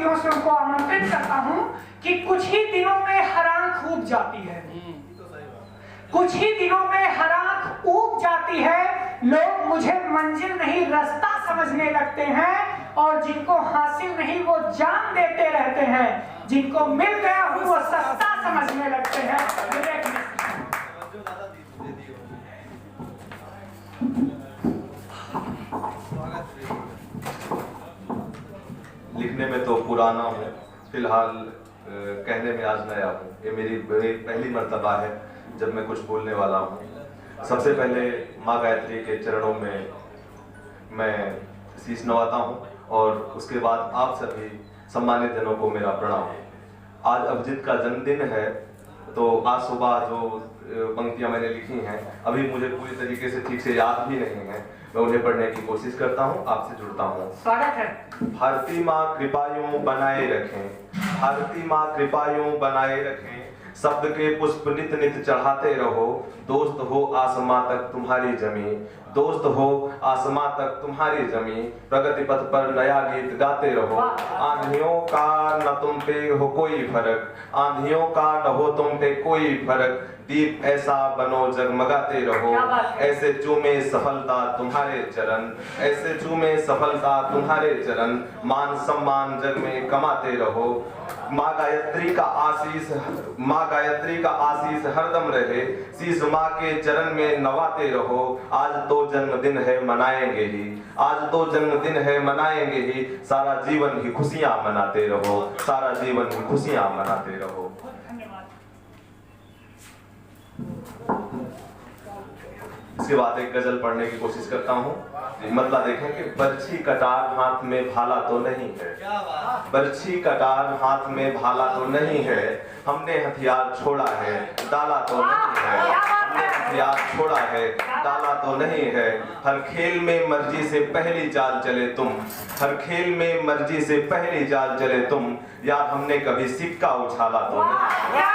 पंक्तियों से उनको आमंत्रित करता हूं कि कुछ ही दिनों में हर आंख ऊब जाती है, कुछ ही दिनों में हर आंख ऊब जाती है। लोग मुझे मंजिल नहीं रास्ता समझने लगते हैं, और जिनको हासिल नहीं वो जान देते रहते हैं, जिनको मिल गया हूं वो सस्ता समझने लगते हैं। लिखने में तो पुराना हूँ, फिलहाल कहने में आज नया हूँ। ये मेरी पहली मर्तबा है जब मैं कुछ बोलने वाला हूँ। सबसे पहले माँ गायत्री के चरणों में मैं शीश नवाता हूँ, और उसके बाद आप सभी सम्मानित जनों को मेरा प्रणाम। आज अभिजीत का जन्मदिन है, तो आज सुबह जो पंक्तियाँ मैंने लिखी हैं अभी मुझे पूरी तरीके से ठीक से याद भी नहीं है, मैं उन्हें पढ़ने की कोशिश करता हूँ, आपसे जुड़ता हूँ। स्वागत है। भारती माँ कृपायूं बनाए रखें, भारती माँ कृपायूं बनाए रखें, शब्द के पुष्प नित नित चढ़ाते रहो, दोस्त हो आसमां तक तुम्हारी जमी, दोस्त हो आसमां तक तुम्हारी जमी, प्रगति पथ पर नया गीत गाते रहो। आंधियों का न तुम पे हो कोई फर्क, आंधियों का न हो तुम पे कोई फर्क, दीप ऐसा बनो जगमगाते रहो, ऐसे चूमे सफलता तुम्हारे चरण, ऐसे चूमे सफलता तुम्हारे चरण, मान सम्मान जग में कमाते रहो। माँ गायत्री का आशीष, माँ गायत्री का आशीष हरदम रहे, शीश माँ के चरण में नवाते रहो। आज तो जन्मदिन है मनाएंगे ही, आज तो जन्मदिन है मनाएंगे ही, सारा जीवन ही खुशियां मनाते रहो, सारा जीवन ही खुशियां मनाते रहो। इसके बाद एक गजल पढ़ने की कोशिश करता हूँ। मतलब देखें कि बर्छी कटार हाथ में भाला तो नहीं है, बर्छी कटार हाथ में भाला तो नहीं है, हमने हथियार छोड़ा है डाला तो नहीं है, हमने हथियार छोड़ा है डाला तो नहीं है। हर खेल में मर्जी से पहली चाल चले तुम, हर खेल में मर्जी से पहली चाल चले तुम, यार हमने कभी सिक्का उछाला तो नहीं।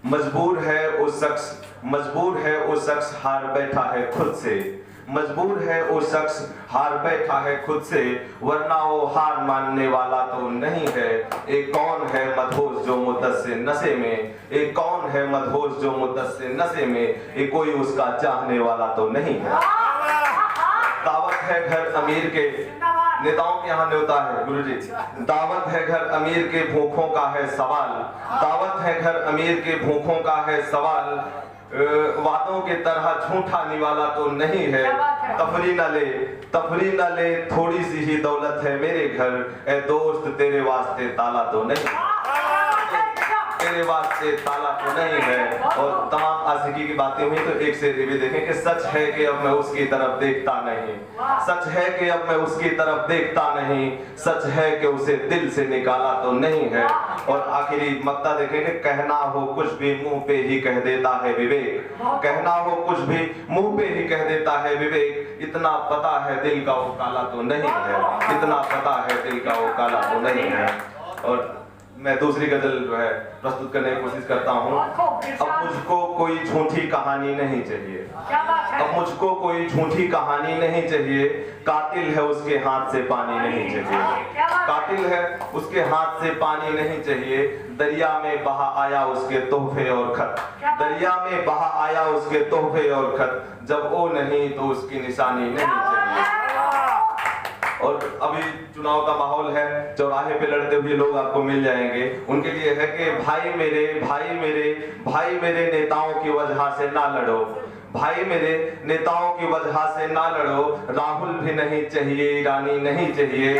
मजबूर है वो शख्स, मजबूर है वो शख्स हार बैठा है खुद से, मजबूर है वो शख्स हार बैठा है खुद से, वरना वो हार मानने वाला तो नहीं है। एक कौन है मदहोश जो मुद्दत से नशे में, एक कौन है मदहोश जो मुद्दत से नशे में, ये कोई उसका चाहने वाला तो नहीं है। दावत है घर अमीर के, नेताओं के यहाँ न्योता है गुरुजी, दावत है घर अमीर के भूखों का है सवाल, दावत है घर अमीर के भूखों का है सवाल, वादों के तरह झूठा निवाला तो नहीं है। तफरी न ले, तफरी न ले, थोड़ी सी ही दौलत है मेरे घर, ए दोस्त तेरे वास्ते ताला तो नहीं, तेरे वास्ते ताला तो नहीं है। और तमाम आशिकी की बातें हुई, तो एक से भी देखें कि सच है कि अब मैं उसकी तरफ देखता नहीं, सच है कि अब मैं उसकी तरफ देखता नहीं, सच है कि उसे दिल से निकाला तो नहीं है। और आखिरी मक्ता देखें कि कहना हो कुछ भी मुंह पे ही कह देता है विवेक, कहना हो कुछ भी मुंह पे ही कह देता है विवेक, इतना पता है दिल का वो काला तो नहीं है, इतना पता है दिल का वो काला तो नहीं है। और मैं दूसरी गजल जो है प्रस्तुत करने की कोशिश करता हूँ। अब मुझको कोई झूठी कहानी नहीं चाहिए, अब मुझको कोई झूठी कहानी नहीं चाहिए, कातिल है उसके हाथ से पानी नहीं चाहिए, कातिल है उसके हाथ से पानी नहीं चाहिए। दरिया में बहा आया उसके तोहफे और खत, दरिया में बहा आया उसके तोहफे और खत, जब वो नहीं तो उसकी निशानी नहीं चाहिए। और अभी चुनाव का माहौल है, चौराहे पे लड़ते हुए लोग आपको मिल जाएंगे, उनके लिए है कि भाई मेरे, भाई मेरे, भाई मेरे नेताओं की वजह से ना लड़ो, भाई मेरे नेताओं की वजह से ना लड़ो, राहुल भी नहीं चाहिए, ईरानी नहीं चाहिए,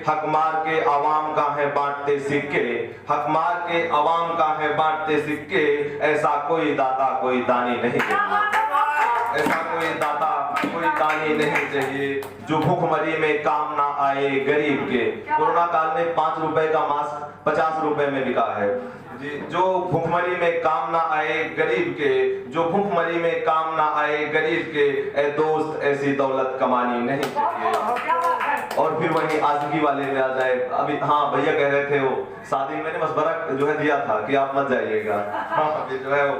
हक मार के आवाम का है बांटते सिक्के, हक मार के आवाम का है बांटते सिक्के, ऐसा कोई दाता कोई दानी नहीं चाहिए, ऐसा कोई दाता कोई दानी नहीं चाहिए, जो भूखमरी में काम ना आए गरीब के। कोरोना काल में 5 रुपए का मास्क 50 रुपए में बिका है जी। जो भूखमरी में काम ना आए गरीब के, जो भूखमरी में काम ना आए गरीब के, ए दोस्त ऐसी दौलत कमानी नहीं चाहिए। और फिर वही आशिकी वाले में आ जाए। अभी हाँ भैया कह रहे थे वो शादी मैंने मशवरा जो है दिया था कि आप मत जाइएगा। हाँ जो है वो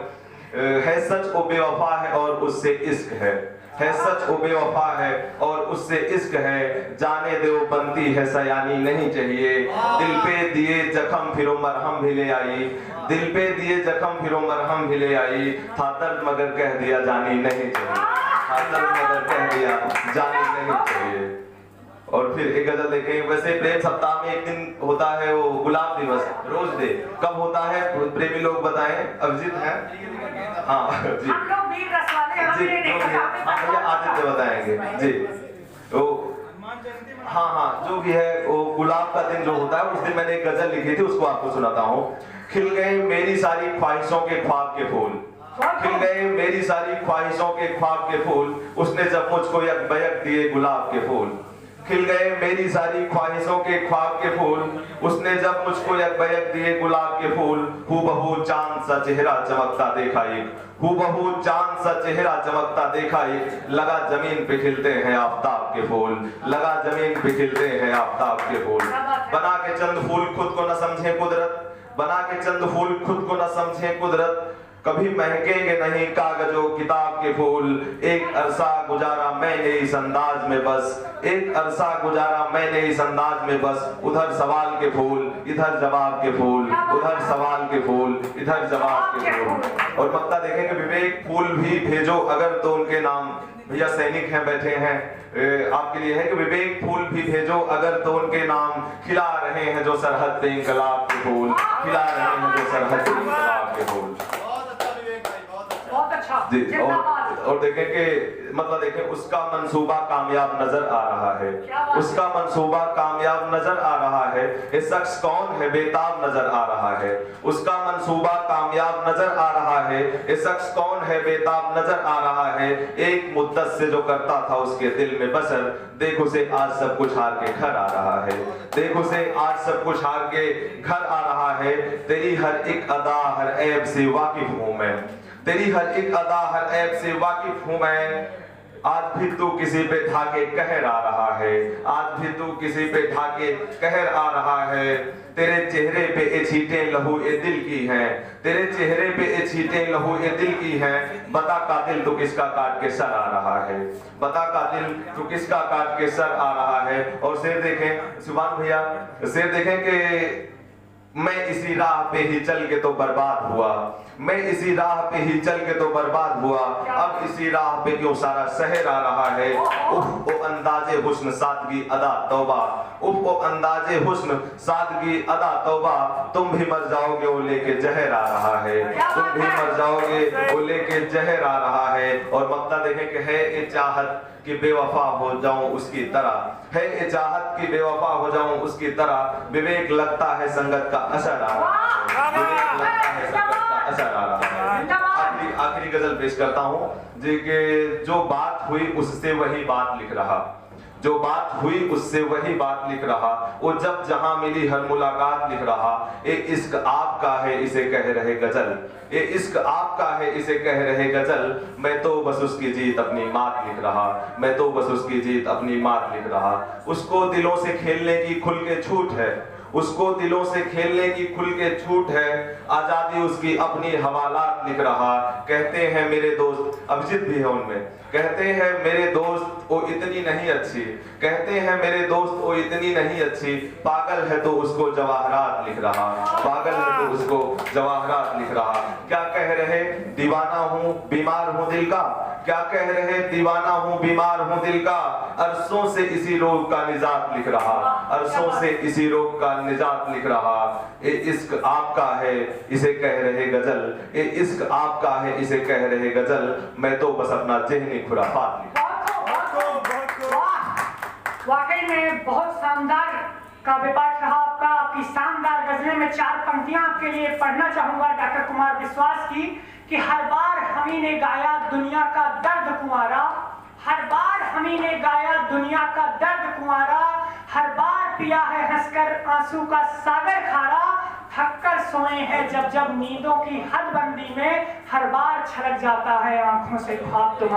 है सच वो बेवफा है और उससे इश्क है है सच वो बेवफा है और उससे इश्क है, जाने दे वो बनती है सयानी नहीं चाहिए। दिल पे दिए जख्म फिर मरहम भी ले आई, दिल पे दिए जख्म फिर मरहम भी ले आई, था दर्द मगर कह दिया जानी नहीं चाहिए, था दर्द मगर कह दिया जानी नहीं चाहिए। और फिर एक गजल देखें, वैसे प्रेम सप्ताह में एक दिन होता है वो गुलाब दिवस, रोज डे, कब होता है प्रेमी लोग बताएं, अभिजीत है? हाँ जी, हम लोग वीर रसवाले जी भैया आदित्य बताएंगे जी। तो हाँ जो भी है वो गुलाब का दिन जो होता है, उस दिन मैंने एक गजल लिखी थी, उसको आपको सुनाता हूँ। खिल गए मेरी सारी ख्वाहिशों के ख्वाब के फूल, खिल गए मेरी सारी ख्वाहिशों के ख्वाब के फूल, उसने जब मुझको यक बयक दिए गुलाब के फूल। खिल गए मेरी सारी ख्वाहिशों के ख्वाब के फूल, उसने जब मुझको यक बयक दिए गुलाब के फूल। हूबहू चांद सा चेहरा चमकता देखा एक, हूबहू चांद सा चेहरा चमकता देखा एक, लगा जमीन पे खिलते हैं आफताब के फूल, लगा जमीन पे खिलते हैं आफताब के फूल। बना के चंद फूल खुद को न समझे कुदरत, बना के चंद फूल खुद को न समझे कुदरत, कभी महकेंगे नहीं कागजों किताब के फूल। एक अरसा गुजारा मैंने इस अंदाज में बस, एक अरसा गुजारा मैंने इस अंदाज में बस, उधर सवाल के फूल इधर जवाब के फूल, उधर सवाल के फूल इधर जवाब के फूल। और मक्ता देखेंगे विवेक फूल भी भेजो अगर तो उनके नाम, भैया सैनिक हैं बैठे हैं आपके लिए है कि विवेक फूल भी भेजो अगर तो उनके नाम, खिला रहे हैं जो सरहद पे इंकलाब के फूल, खिला रहे हैं जो सरहद पे इंकलाब के फूल। बहुत अच्छा जी। और देखें कि मतलब देखें उसका मंसूबा कामयाब नजर आ रहा है, उसका मंसूबा कामयाब नजर आ रहा है। ये शख्स कौन है बेताब नजर आ रहा है, उसका मंसूबा कामयाब नजर आ रहा है। ये शख्स कौन है बेताब नजर आ रहा है। एक मुद्दत से जो करता था उसके दिल में बसर, देखो से आज सब कुछ हार के घर आ रहा है, देखो से आज सब कुछ हार के घर आ रहा है। तेरी हर एक अदा हर ऐब से वाकिफ हूँ मैं, तेरी हर एक अदा हर ऐब से वाकिफ हूँ मैं। आज भी तू किसी पे ढाके कहर आ रहा है, आज भी तू किसी पे ढाके कहर आ रहा है। तेरे चेहरे पे ये छींटें लहू ए दिल की हैं, तेरे चेहरे पे ये छींटें लहू ए दिल की हैं। बता कातिल तू किसका काट के सर आ रहा है, बता कातिल तू किसका काट के सर आ रहा है। और शेर देखें सुभान भैया, शेर देखें कि मैं इसी राह पे ही चल के तो बर्बाद हुआ, मैं इसी राह पे ही चल के तो बर्बाद हुआ। अब इसी राह पे क्यों सारा शहर आ रहा है। उफ ओ अंदाजे हुस्न सादगी अदा तौबा, उफ ओ अंदाजे हुस्न सादगी अदा तौबा। तुम भी मर जाओगे वो लेके जहर आ रहा है, तुम भी मर जाओगे वो लेके जहर आ रहा है। और मक्ता देखें कि है ये चाहत कि बेवफा हो जाऊं उसकी तरह, है ये चाहत कि बेवफा हो जाऊं उसकी तरह। विवेक लगता है संगत का असर आ रहा है, विवेक लगता है संगत का असर आ रहा है। आखिरी गजल पेश करता हूं जी कि जो बात हुई उससे वही बात लिख रहा, जो बात हुई उससे वही बात लिख रहा। वो जब जहां मिली हर मुलाकात लिख रहा। ये इश्क आपका है इसे कह रहे गजल, ये इश्क आपका है इसे कह रहे गजल। मैं तो बस उसकी जीत अपनी मात लिख रहा, मैं तो बस उसकी जीत अपनी मात लिख रहा। उसको दिलों से खेलने की खुल के छूट है, उसको दिलों से खेलने की खुल के छूट है। आजादी उसकी अपनी हवालात लिख रहा। कहते हैं मेरे दोस्त, अभिजीत भी है उनमें, कहते हैं मेरे दोस्त वो इतनी नहीं अच्छी, कहते हैं मेरे दोस्त वो इतनी नहीं अच्छी। पागल है तो उसको जवाहरात लिख रहा, पागल है तो उसको जवाहरात लिख रहा। क्या कह रहे दीवाना हूँ बीमार हूँ दिल का, क्या कह रहे दीवाना हूँ बीमार हूँ दिल का। अरसों से इसी रोग का निजात लिख रहा, अरसों से इसी रोग का निजात लिख रहा। ये इश्क आपका है इसे कह रहे गजल, ये इश्क आपका है इसे कह रहे गजल। मैं तो बस अपना ज़हनी खुराफात लिख। वाकई में बहुत शानदार काव्य पाठ रहा आपका। आपकी शानदार गजलें में 4 पंक्तियां आपके लिए पढ़ना चाहूंगा डॉक्टर कुमार विश्वास की कि हर बार हमी ने गाया दुनिया का दर्द कुंवारा, हर बार हमी ने गाया दुनिया का दर्द कुंवारा। हर बार पिया है हंसकर आंसू का सागर खारा। थककर सोए हैं जब जब नींदों की हदबंदी में, हर बार छलक जाता है आंखों से ख्वाब तुम्हारा।